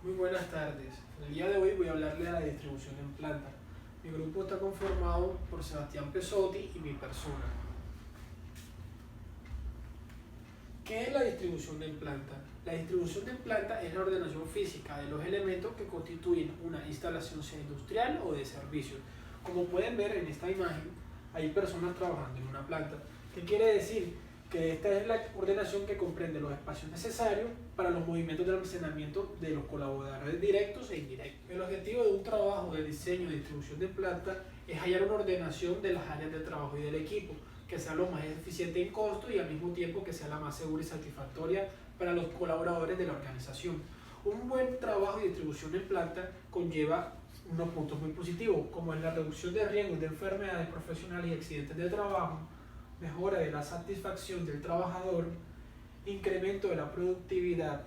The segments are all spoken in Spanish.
Muy buenas tardes. El día de hoy voy a hablarle de la distribución en planta. Mi grupo está conformado por Sebastián Pesotti y mi persona. ¿Qué es la distribución en planta? La distribución en planta es la ordenación física de los elementos que constituyen una instalación sea industrial o de servicio. Como pueden ver en esta imagen, hay personas trabajando en una planta. ¿Qué quiere decir? Que esta es la ordenación que comprende los espacios necesarios para los movimientos de almacenamiento de los colaboradores directos e indirectos. El objetivo de un trabajo de diseño y distribución de planta es hallar una ordenación de las áreas de trabajo y del equipo, que sea lo más eficiente en costo y al mismo tiempo que sea la más segura y satisfactoria para los colaboradores de la organización. Un buen trabajo de distribución en planta conlleva unos puntos muy positivos, como es la reducción de riesgos de enfermedades profesionales y accidentes de trabajo, mejora de la satisfacción del trabajador, incremento de la productividad,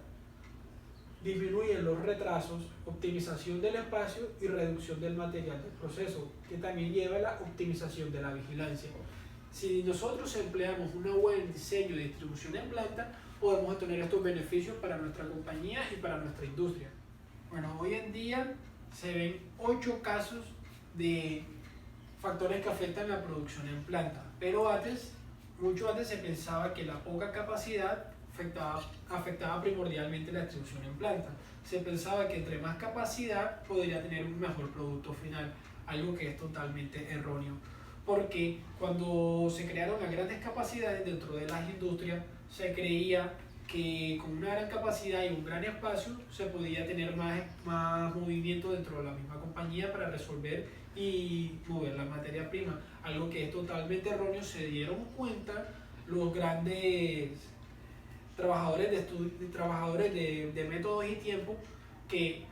disminuye los retrasos, optimización del espacio y reducción del material del proceso, que también lleva a la optimización de la vigilancia. Si nosotros empleamos un buen diseño de distribución en planta, podemos obtener estos beneficios para nuestra compañía y para nuestra industria. Bueno, hoy en día se ven 8 casos de factores que afectan la producción en planta, pero mucho antes se pensaba que la poca capacidad afectaba primordialmente la distribución en planta. Se pensaba que entre más capacidad podría tener un mejor producto final, algo que es totalmente erróneo, porque cuando se crearon las grandes capacidades dentro de las industrias, se creía que con una gran capacidad y un gran espacio se podía tener más movimiento dentro de la misma compañía para resolver y mover la materia prima, algo que es totalmente erróneo. Se dieron cuenta los grandes trabajadores de métodos y tiempo que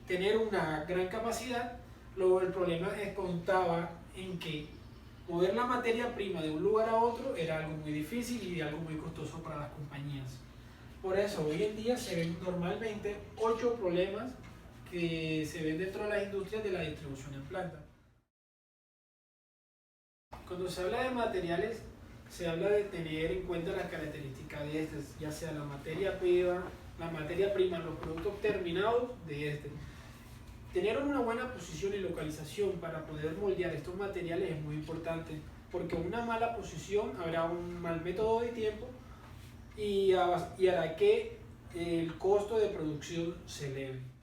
tener una gran capacidad, luego el problema contaba en que mover la materia prima de un lugar a otro era algo muy difícil y algo muy costoso para las compañías. Por eso hoy en día se ven normalmente 8 problemas que se ven dentro de las industrias de la distribución en planta. Cuando se habla de materiales, se habla de tener en cuenta las características de estas, ya sea la materia prima, los productos terminados de este. Tener una buena posición y localización para poder moldear estos materiales es muy importante, porque una mala posición habrá un mal método de tiempo y hará que el costo de producción se eleve.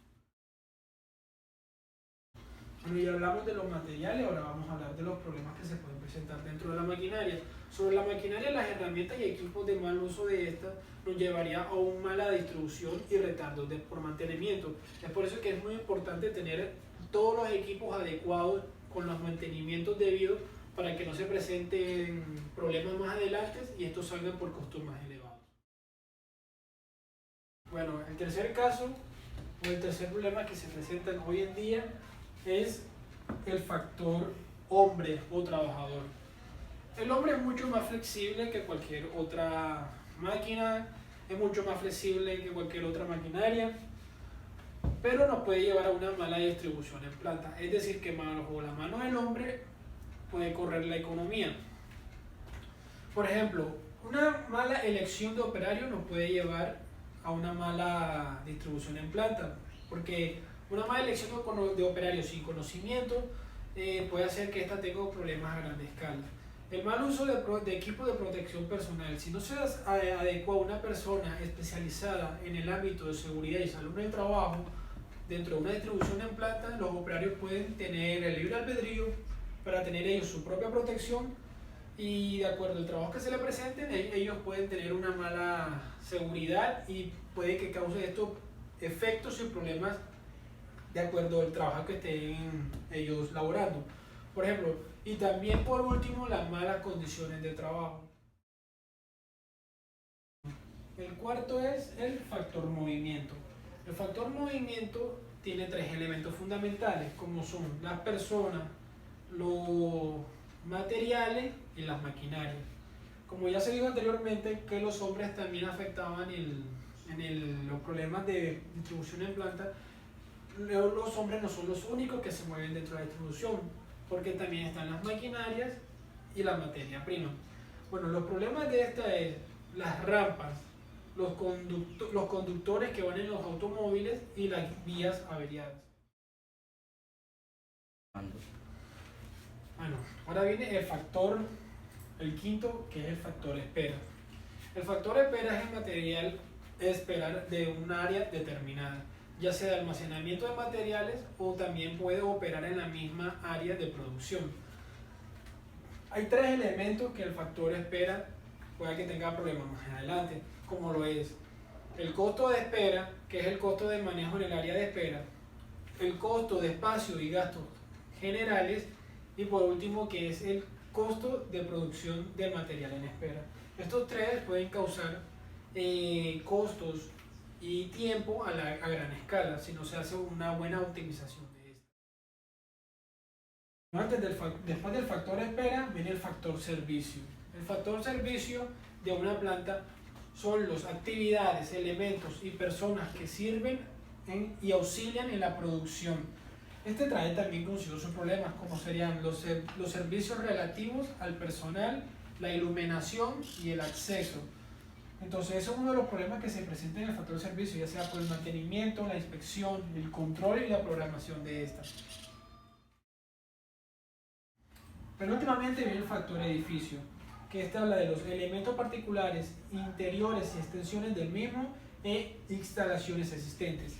Bueno, ya hablamos de los materiales, ahora vamos a hablar de los problemas que se pueden presentar dentro de la maquinaria. Sobre la maquinaria, las herramientas y equipos de mal uso de esta nos llevaría a una mala distribución y retardos por mantenimiento. Es por eso que es muy importante tener todos los equipos adecuados con los mantenimientos debidos para que no se presenten problemas más adelante y estos salgan por costos más elevados. Bueno, el tercer caso o el tercer problema que se presenta hoy en día es el factor hombre o trabajador. El hombre es mucho más flexible que cualquier otra máquina, es mucho más flexible que cualquier otra maquinaria, pero nos puede llevar a una mala distribución en planta. Es decir, que bajo la mano del hombre puede correr la economía. Por ejemplo, una mala elección de operario nos puede llevar a una mala distribución en planta, porque una mala elección de operarios sin conocimiento puede hacer que ésta tenga problemas a gran escala. El mal uso de equipo de protección personal. Si no se adecua a una persona especializada en el ámbito de seguridad y salud en el trabajo, dentro de una distribución en planta, los operarios pueden tener el libre albedrío para tener ellos su propia protección y de acuerdo al trabajo que se les presenten, ellos pueden tener una mala seguridad y puede que cause estos efectos y problemas de acuerdo al trabajo que estén ellos laborando. Por ejemplo, y también por último, las malas condiciones de trabajo. El cuarto es el factor movimiento. El factor movimiento tiene 3 elementos fundamentales, como son las personas, los materiales y las maquinarias. Como ya se dijo anteriormente, que los hombres también afectaban los problemas de distribución en planta, los hombres no son los únicos que se mueven dentro de la distribución, porque también están las maquinarias y la materia prima. Bueno, los problemas de esta es las rampas. los conductores que van en los automóviles y las vías averiadas. Bueno, ahora viene el quinto, que es el factor espera. El factor espera es el material esperar de un área determinada, ya sea de almacenamiento de materiales o también puede operar en la misma área de producción. Hay tres elementos que el factor espera puede que tenga problemas más adelante, como lo es el costo de espera, que es el costo de manejo en el área de espera, el costo de espacio y gastos generales, y por último que es el costo de producción del material en espera. Estos tres pueden causar costos y tiempo a gran escala si no se hace una buena optimización de esto. Después del factor espera viene el factor servicio. El factor servicio de una planta son las actividades, elementos y personas que sirven y auxilian en la producción. Este trae también consigo sus problemas, como serían los servicios relativos al personal, la iluminación y el acceso. Entonces, eso es uno de los problemas que se presenta en el factor servicio, ya sea por el mantenimiento, la inspección, el control y la programación de esta. Penúltimamente viene el factor edificio, que este habla de los elementos particulares, interiores y extensiones del mismo e instalaciones existentes.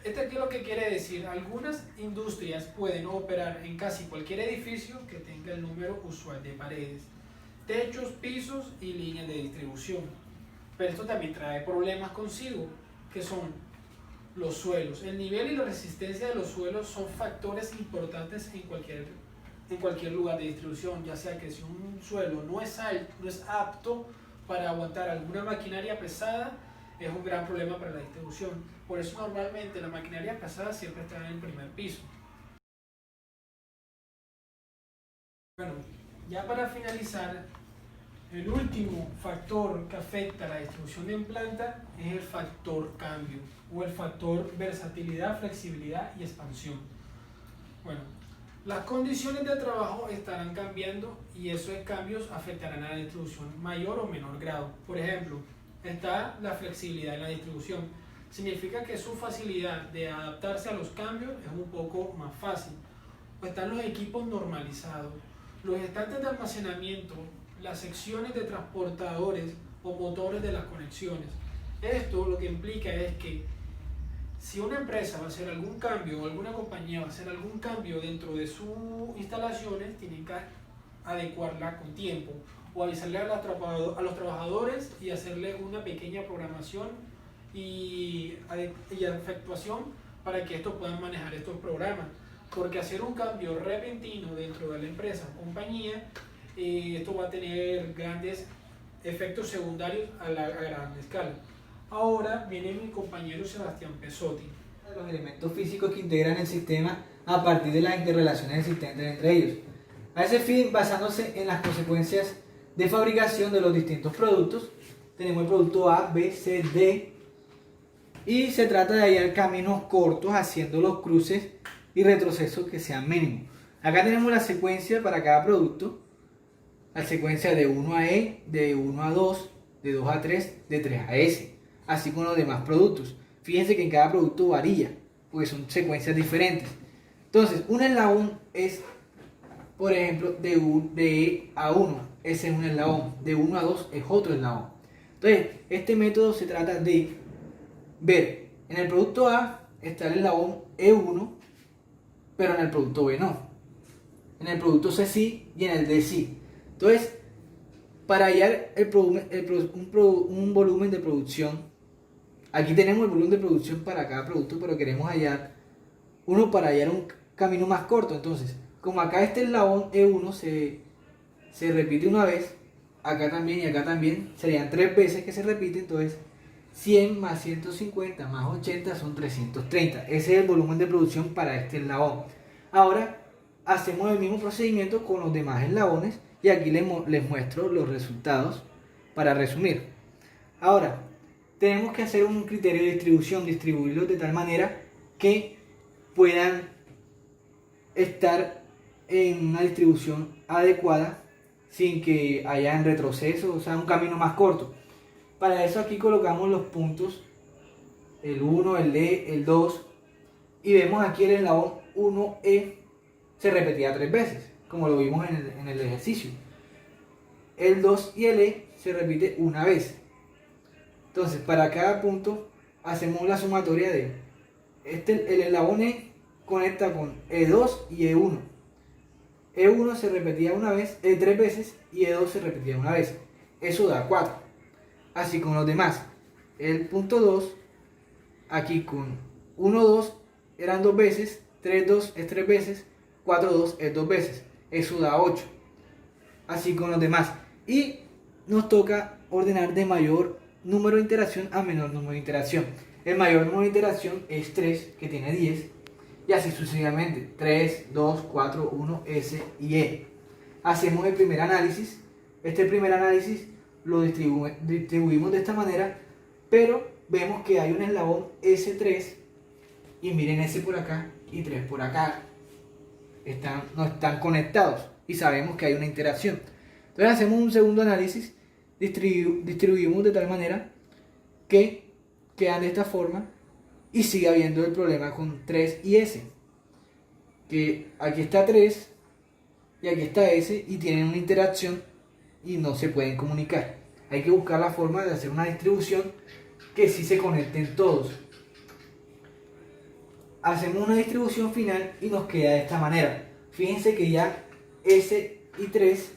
¿Esto qué es lo que quiere decir? Algunas industrias pueden operar en casi cualquier edificio que tenga el número usual de paredes, techos, pisos y líneas de distribución. Pero esto también trae problemas consigo, que son los suelos. El nivel y la resistencia de los suelos son factores importantes en cualquier lugar de distribución, ya sea que si un suelo no es apto para aguantar alguna maquinaria pesada, es un gran problema para la distribución. Por eso normalmente la maquinaria pesada siempre está en el primer piso. Bueno, ya para finalizar, el último factor que afecta a la distribución en planta es el factor cambio o el factor versatilidad, flexibilidad y expansión. Bueno, las condiciones de trabajo estarán cambiando y esos cambios afectarán a la distribución mayor o menor grado. Por ejemplo, está la flexibilidad en la distribución. Significa que su facilidad de adaptarse a los cambios es un poco más fácil. O están los equipos normalizados, los estantes de almacenamiento, las secciones de transportadores o motores de las conexiones. Esto lo que implica es que si una empresa va a hacer algún cambio o alguna compañía va a hacer algún cambio dentro de sus instalaciones, tienen que adecuarla con tiempo o avisarle a los trabajadores y hacerle una pequeña programación y efectuación para que estos puedan manejar estos programas. Porque hacer un cambio repentino dentro de la empresa o compañía, esto va a tener grandes efectos secundarios a gran escala. Ahora viene mi compañero Sebastián Pesotti. Los elementos físicos que integran el sistema a partir de las interrelaciones existentes entre ellos. A ese fin, basándose en las consecuencias de fabricación de los distintos productos, tenemos el producto A, B, C, D, y se trata de hallar caminos cortos haciendo los cruces y retrocesos que sean mínimos. Acá tenemos la secuencia para cada producto, la secuencia de 1 a E, de 1 a 2, de 2 a 3, de 3 a S, así como los demás productos. Fíjense que en cada producto varía, porque son secuencias diferentes. Entonces, un eslabón es, por ejemplo, de E a 1, ese es un eslabón, de 1 a 2 es otro eslabón. Entonces, este método se trata de ver, en el producto A está el eslabón E1, pero en el producto B no. En el producto C sí y en el D sí. Entonces, para hallar un volumen de producción, aquí tenemos el volumen de producción para cada producto, pero queremos hallar uno para hallar un camino más corto. Entonces, como acá este eslabón E1 se repite una vez, acá también y acá también, serían 3 veces que se repite, entonces 100 más 150 más 80 son 330. Ese es el volumen de producción para este eslabón. Ahora hacemos el mismo procedimiento con los demás eslabones y aquí les muestro los resultados para resumir. Ahora, tenemos que hacer un criterio de distribución, distribuirlos de tal manera que puedan estar en una distribución adecuada sin que hayan retrocesos, o sea, un camino más corto. Para eso aquí colocamos los puntos, el 1, el E, el 2, y vemos aquí el eslabón 1E se repetía 3 veces, como lo vimos en el ejercicio. El 2 y el E se repite una vez. Entonces, para cada punto hacemos la sumatoria de el eslabón E conecta con E2 y E1. E1 se repetía una vez, 3 veces, y E2 se repetía una vez. Eso da 4. Así con los demás. El punto 2, aquí con 1, 2 eran 2 veces, 3, 2 es 3 veces, 4, 2 es 2 veces. Eso da 8. Así con los demás. Y nos toca ordenar de mayor número de interacción a menor número de interacción. El mayor número de interacción es 3, que tiene 10. Y así sucesivamente. 3, 2, 4, 1, S y E. Hacemos el primer análisis. Este primer análisis lo distribuimos de esta manera, pero vemos que hay un eslabón S3 y miren S por acá y 3 por acá. No están conectados y sabemos que hay una interacción. Entonces hacemos un segundo análisis, distribuimos de tal manera que quedan de esta forma y sigue habiendo el problema con 3 y S. Que aquí está 3 y aquí está S y tienen una interacción y no se pueden comunicar. Hay que buscar la forma de hacer una distribución que sí se conecten todos. Hacemos una distribución final y nos queda de esta manera. Fíjense que ya S y 3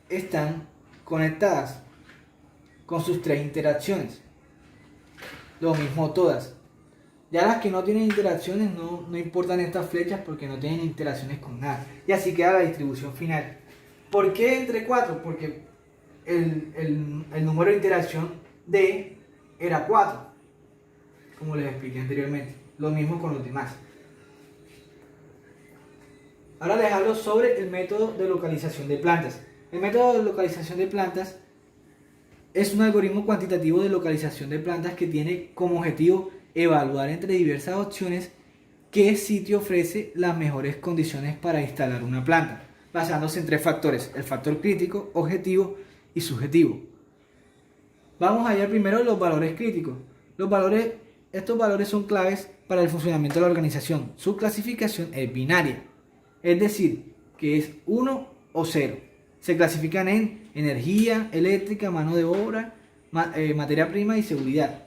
están conectadas con sus 3 interacciones. Lo mismo todas. Ya las que no tienen interacciones no importan estas flechas porque no tienen interacciones con nada. Y así queda la distribución final. ¿Por qué entre 4? Porque el número de interacción D era 4, como les expliqué anteriormente. Lo mismo con los demás. Ahora les hablo sobre el método de localización de plantas. El método de localización de plantas es un algoritmo cuantitativo de localización de plantas que tiene como objetivo evaluar entre diversas opciones qué sitio ofrece las mejores condiciones para instalar una planta, basándose en 3 factores: el factor crítico, objetivo y subjetivo. Vamos a hallar primero los valores críticos. Estos valores son claves para el funcionamiento de la organización. Su clasificación es binaria, es decir, que es 1 o 0. Se clasifican en energía eléctrica, mano de obra, materia prima y seguridad.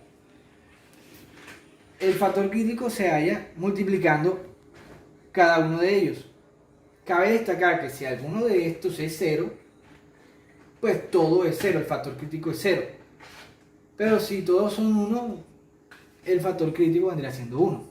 El factor crítico se halla multiplicando cada uno de ellos. Cabe destacar que si alguno de estos es 0, pues todo es 0, el factor crítico es 0. Pero si todos son 1, el factor crítico vendría siendo 1.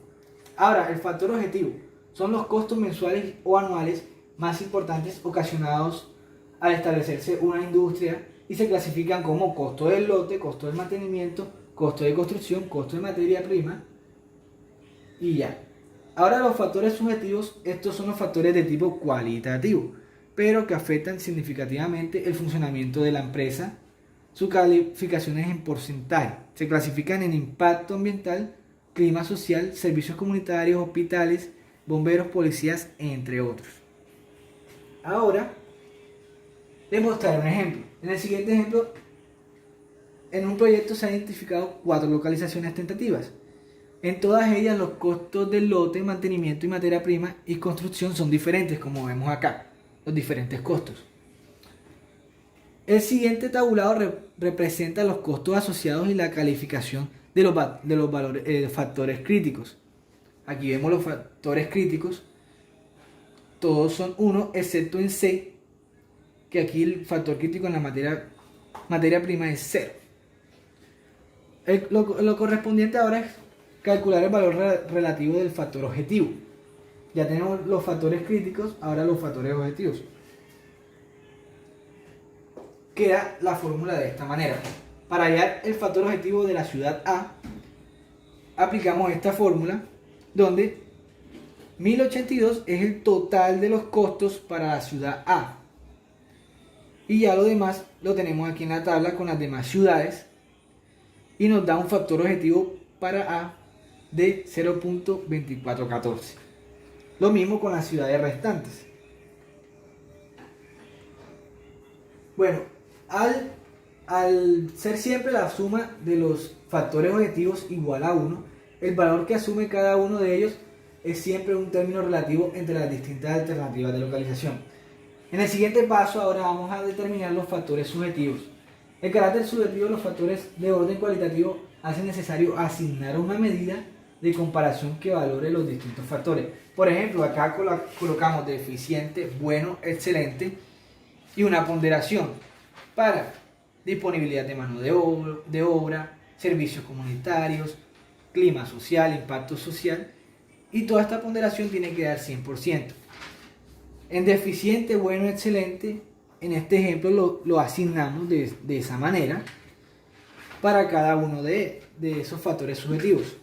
Ahora, el factor objetivo son los costos mensuales o anuales más importantes ocasionados al establecerse una industria y se clasifican como costo del lote, costo del mantenimiento, costo de construcción, costo de materia prima y ya. Ahora los factores subjetivos, estos son los factores de tipo cualitativo, pero que afectan significativamente el funcionamiento de la empresa. Su calificación es en porcentaje. Se clasifican en impacto ambiental, clima social, servicios comunitarios, hospitales, bomberos, policías, entre otros. Ahora, les mostraré un ejemplo. En el siguiente ejemplo, en un proyecto se han identificado 4 localizaciones tentativas. En todas ellas los costos del lote, mantenimiento y materia prima y construcción son diferentes, como vemos acá, los diferentes costos. El siguiente tabulado representa los costos asociados y la calificación de los factores críticos. Aquí vemos los factores críticos, todos son 1 excepto en C, que aquí el factor crítico en la materia prima es 0. Lo correspondiente ahora es calcular el valor relativo del factor objetivo. Ya tenemos los factores críticos, ahora los factores objetivos. Queda la fórmula de esta manera. Para hallar el factor objetivo de la ciudad A, aplicamos esta fórmula donde 1082 es el total de los costos para la ciudad A. Y ya lo demás lo tenemos aquí en la tabla con las demás ciudades y nos da un factor objetivo para A de 0.2414. Lo mismo con las ciudades restantes. Bueno, al al ser siempre la suma de los factores objetivos igual a 1, el valor que asume cada uno de ellos es siempre un término relativo entre las distintas alternativas de localización. En el siguiente paso ahora vamos a determinar los factores subjetivos. El carácter subjetivo de los factores de orden cualitativo hace necesario asignar una medida de comparación que valore los distintos factores. Por ejemplo, acá colocamos deficiente, bueno, excelente y una ponderación para disponibilidad de mano de obra, servicios comunitarios, clima social, impacto social, y toda esta ponderación tiene que dar 100%. En deficiente, bueno, excelente, en este ejemplo lo asignamos de esa manera para cada uno de esos factores subjetivos.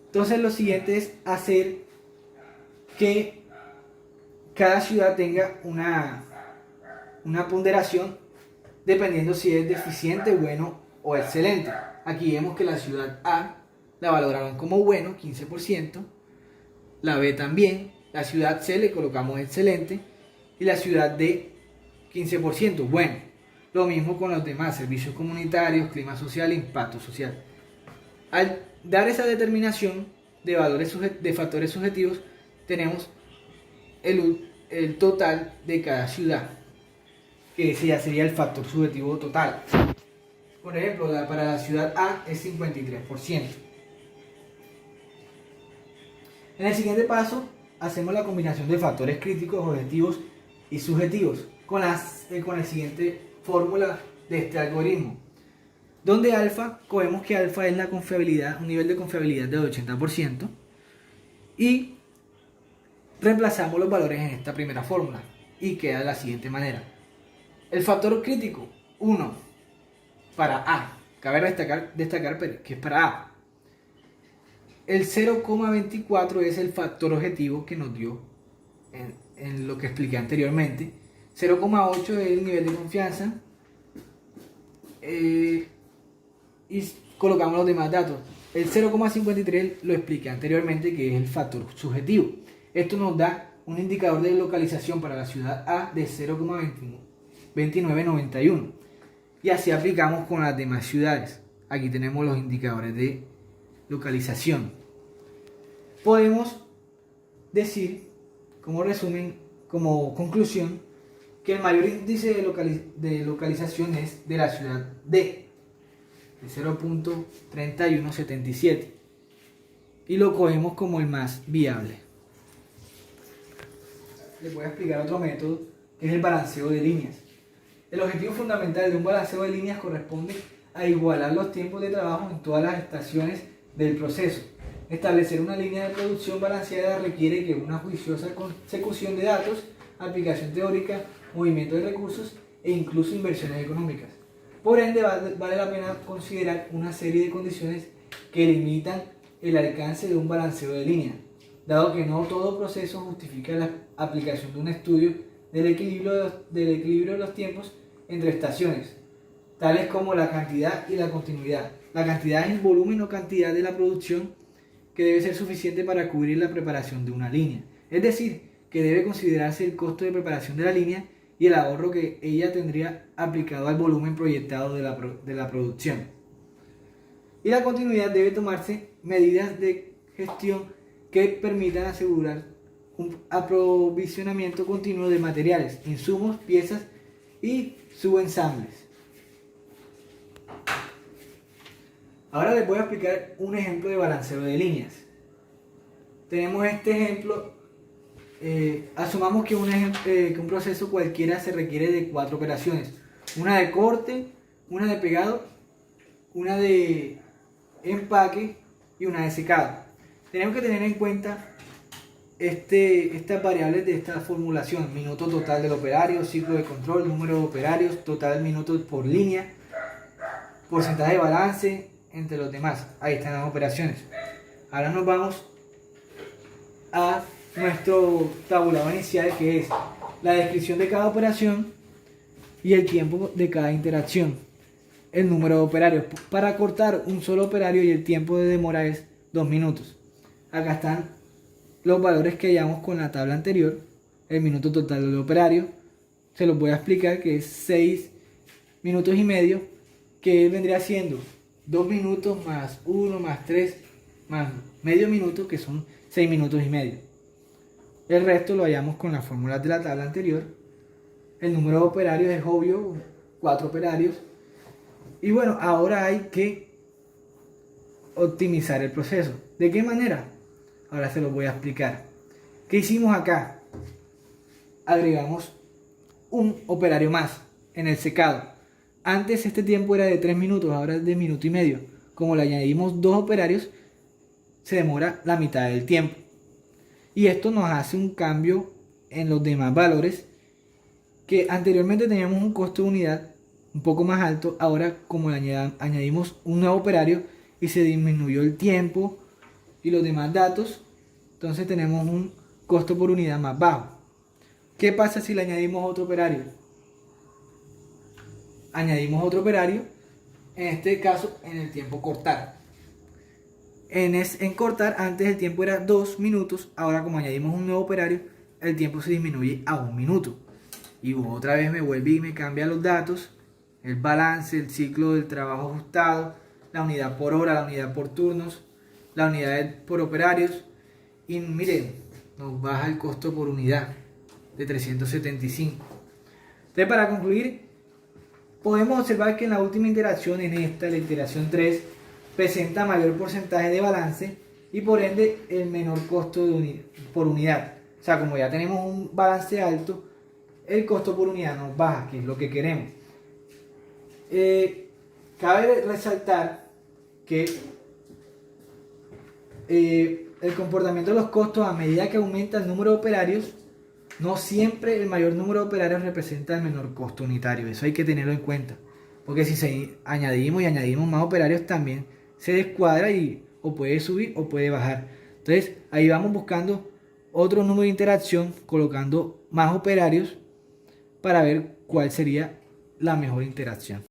Entonces lo siguiente es hacer que cada ciudad tenga una ponderación dependiendo si es deficiente, bueno o excelente. Aquí vemos que la ciudad A la valoraron como bueno, 15%, la B también, la ciudad C le colocamos excelente y la ciudad D 15%, bueno. Lo mismo con los demás, servicios comunitarios, clima social, impacto social. Al dar esa determinación de valores de factores subjetivos, tenemos el total de cada ciudad, que ese ya sería el factor subjetivo total. Por ejemplo, para la ciudad A es 53%. En el siguiente paso, hacemos la combinación de factores críticos, objetivos y subjetivos con la siguiente fórmula de este algoritmo, donde alfa, cogemos que alfa es la confiabilidad, un nivel de confiabilidad del 80%, y reemplazamos los valores en esta primera fórmula y queda de la siguiente manera. El factor crítico, 1 para A, cabe destacar que es para A. El 0,24 es el factor objetivo que nos dio en lo que expliqué anteriormente. 0,8 es el nivel de confianza. Y colocamos los demás datos. El 0,53 lo expliqué anteriormente, que es el factor subjetivo. Esto nos da un indicador de localización para la ciudad A de 0,2991. Y así aplicamos con las demás ciudades. Aquí tenemos los indicadores de localización. Podemos decir, como resumen, como conclusión, que el mayor índice de localización es de la ciudad D, de 0.3177, y lo cogemos como el más viable. Les voy a explicar otro método, que es el balanceo de líneas. El objetivo fundamental de un balanceo de líneas corresponde a igualar los tiempos de trabajo en todas las estaciones del proceso. Establecer una línea de producción balanceada requiere que una juiciosa consecución de datos, aplicación teórica, movimiento de recursos e incluso inversiones económicas. Por ende, vale la pena considerar una serie de condiciones que limitan el alcance de un balanceo de línea, dado que no todo proceso justifica la aplicación de un estudio del equilibrio de los tiempos entre estaciones, tales como la cantidad y la continuidad. La cantidad es el volumen o cantidad de la producción que debe ser suficiente para cubrir la preparación de una línea. Es decir, que debe considerarse el costo de preparación de la línea y el ahorro que ella tendría aplicado al volumen proyectado de la producción. Y la continuidad debe tomarse medidas de gestión que permitan asegurar un aprovisionamiento continuo de materiales, insumos, piezas y subensambles. Ahora les voy a explicar un ejemplo de balanceo de líneas. Tenemos este ejemplo. Asumamos que un proceso cualquiera se requiere de 4 operaciones: una de corte, una de pegado, una de empaque y una de secado. Tenemos que tener en cuenta estas variables de esta formulación: minuto total del operario, ciclo de control, número de operarios, total de minutos por línea, porcentaje de balance, entre los demás. Ahí están las operaciones. Ahora nos vamos a nuestro tabulador inicial, que es la descripción de cada operación y el tiempo de cada interacción, el número de operarios. Para cortar un solo operario y el tiempo de demora es 2 minutos. Acá están los valores que hallamos con la tabla anterior. El minuto total del operario, se los voy a explicar, que es 6 minutos y medio, que vendría siendo 2 minutos más 1 más 3 más medio minuto, que son 6 minutos y medio. El resto lo hallamos con las fórmulas de la tabla anterior. El número de operarios es obvio, 4 operarios. Y bueno, ahora hay que optimizar el proceso. ¿De qué manera? Ahora se lo voy a explicar. ¿Qué hicimos acá? Agregamos un operario más en el secado. Antes este tiempo era de 3 minutos, ahora es de minuto y medio. Como le añadimos 2 operarios, se demora la mitad del tiempo. Y esto nos hace un cambio en los demás valores, que anteriormente teníamos un costo de unidad un poco más alto. Ahora, como le añadimos un nuevo operario y se disminuyó el tiempo y los demás datos, entonces tenemos un costo por unidad más bajo. ¿Qué pasa si le añadimos otro operario? Añadimos otro operario, en este caso en el tiempo cortar. En cortar, antes el tiempo era 2 minutos, ahora como añadimos un nuevo operario, el tiempo se disminuye a 1 minuto. Y otra vez me vuelve y me cambia los datos, el balance, el ciclo del trabajo ajustado, la unidad por hora, la unidad por turnos, la unidad por operarios. Y miren, nos baja el costo por unidad de 375. Entonces, para concluir, podemos observar que en la última iteración, en esta, la iteración 3, presenta mayor porcentaje de balance y por ende el menor costo por unidad. O sea, como ya tenemos un balance alto, el costo por unidad nos baja, que es lo que queremos. Cabe resaltar que el comportamiento de los costos, a medida que aumenta el número de operarios, no siempre el mayor número de operarios representa el menor costo unitario. Eso hay que tenerlo en cuenta, porque si añadimos más operarios, también se descuadra y o puede subir o puede bajar. Entonces ahí vamos buscando otro número de interacción, colocando más operarios para ver cuál sería la mejor interacción.